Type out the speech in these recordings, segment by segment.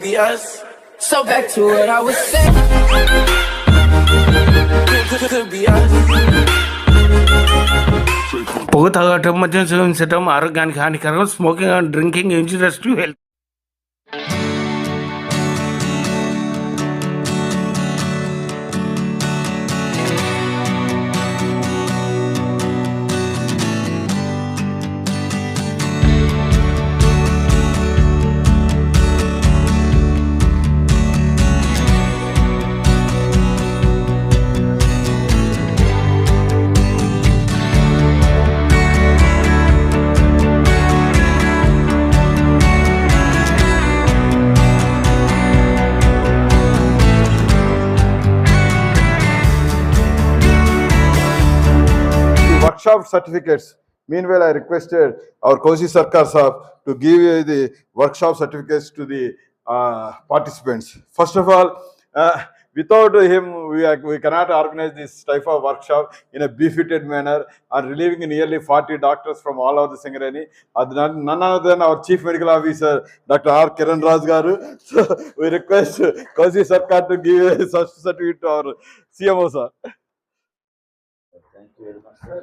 be us. So back to what I was saying. Could be us. పొగ తాగటం మద్యం సేవించడం ఆరోగ్యానికి హానికరం. Smoking and drinking injurious to health. Workshop certificates. Meanwhile, I requested our Kosi Sarkar Sahab to give the workshop certificates to the participants. First of all, without him, we cannot organize this type of workshop in a befitted manner and relieving nearly 40 doctors from all over the Singareni. None other than our Chief Medical Officer, Dr. R. Kiran Raj Garu. So we request Kosi Sarkar to give a certificate to our CMO, sir. Thank you very much, sir.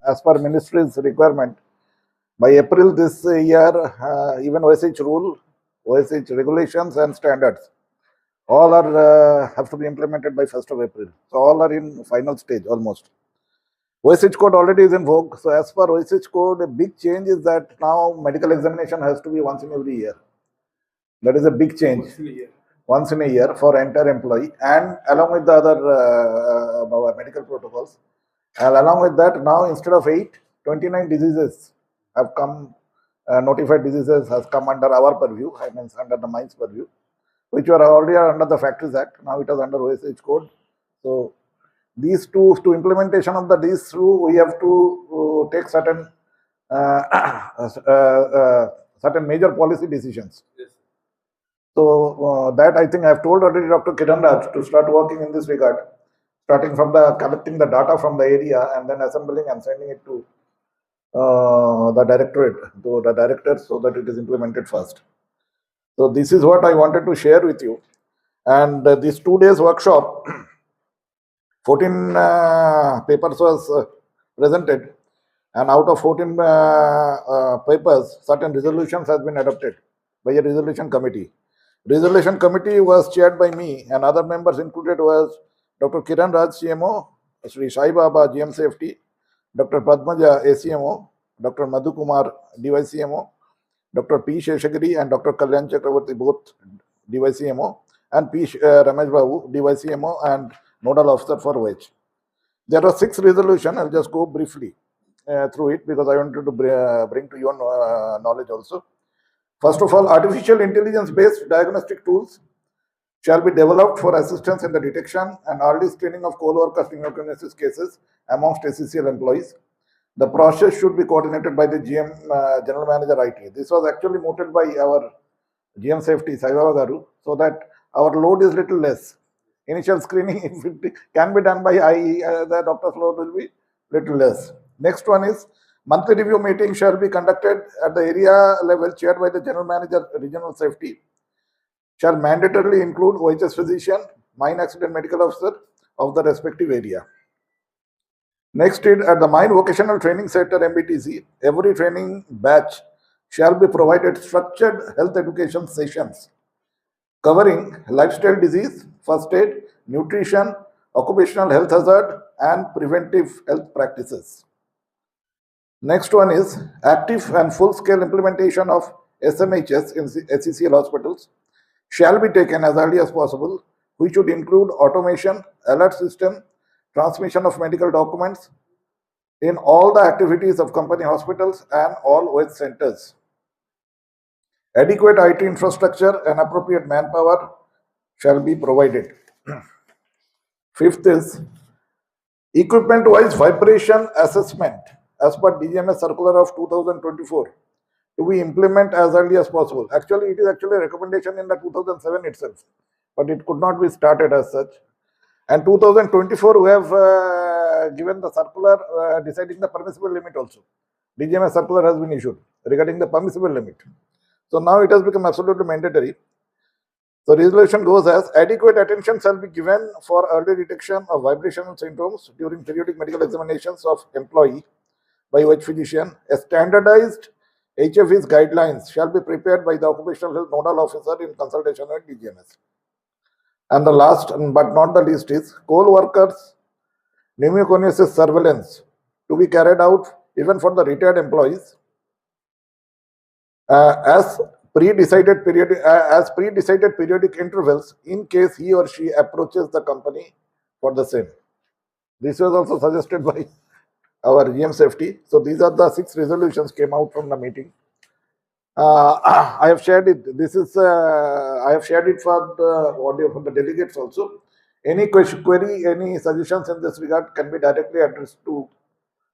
as per ministry's requirement, by April this year, even OSH rule, OSH regulations and standards, all are have to be implemented by 1st of April. So all are in final stage almost. OSH code already is in vogue. So as per OSH code, a big change is that now medical examination has to be once in every year. That is a big change. Once in a year for entire employee, and along with the other medical protocols. And along with that, now instead of 29 diseases have come, notified diseases has come under our purview, I mean under the mines purview, which were already under the Factories Act. Now it is under OSH code. So these two, to implementation of these two, we have to take certain certain major policy decisions. Yes. So that I think I have told already Dr. Kiran Raj to start working in this regard, starting from the collecting the data from the area and then assembling and sending it to the directorate, to the directors, so that it is implemented first. So this is what I wanted to share with you. And this 2 days workshop, 14 papers was presented, and out of 14 papers, certain resolutions has been adopted by a resolution committee. Resolution committee was chaired by me, and other members included was Dr. Kiran Raj, CMO, Sri Sai Baba, GM Safety, Dr. Padmaja, ACMO, Dr. Madhu Kumar, DYCMO, Dr. P. Sheshagiri and Dr. Kalyan Chakravarti, both DYCMO, and P. Ramesh Babu, DYCMO and Nodal Officer for OH. There are 6 resolutions. I'll just go briefly through it because I wanted to bring to your knowledge also. First of all, artificial intelligence-based diagnostic tools shall be developed for assistance in the detection and early screening of co-workers pneumoconiosis cases amongst SCCL employees. The process should be coordinated by the GM, General Manager IT. This was actually mooted by our GM Safety, Sai Baba Garu, so that our load is little less. Initial screening, if it can be done by IE, the doctor's load will be little less. Next one is monthly review meeting shall be conducted at the area level, chaired by the General Manager, Regional Safety. Shall mandatorily include OHS physician, mine accident medical officer of the respective area. Next is at the Mine Vocational Training Center, MBTC, every training batch shall be provided structured health education sessions covering lifestyle disease, first aid, nutrition, occupational health hazard, and preventive health practices. Next one is active and full-scale implementation of SMHS in SCCL hospitals shall be taken as early as possible, which should include automation, alert system, transmission of medical documents in all the activities of company hospitals and all OH centers. Adequate IT infrastructure and appropriate manpower shall be provided. Fifth is equipment-wise vibration assessment as per DGMS circular of 2024 to be implemented as early as possible. Actually, it is actually a recommendation in the 2007 itself, but it could not be started as such. And 2024, we have given the circular deciding the permissible limit also. DGMS circular has been issued regarding the permissible limit. So now it has become absolutely mandatory. So resolution goes as adequate attention shall be given for early detection of vibrational syndromes during periodic medical examinations of employee by OH physician. A standardized HFE's guidelines shall be prepared by the occupational health nodal officer in consultation with DGMS. And the last but not the least is coal workers pneumoconiosis surveillance to be carried out even for the retired employees as pre-decided periodic intervals in case he or she approaches the company for the same. This was also suggested by our GM Safety. So these are the 6 resolutions came out from the meeting. I have shared it. This is I have shared it for the audio from the delegates also. Any query, any suggestions in this regard can be directly addressed to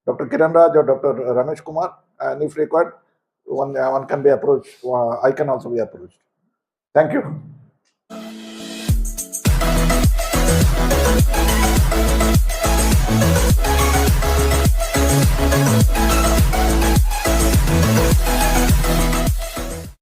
Dr. Kiran Raj or Dr. Ramesh Kumar, and if required, one can be approached. I can also be approached. Thank you.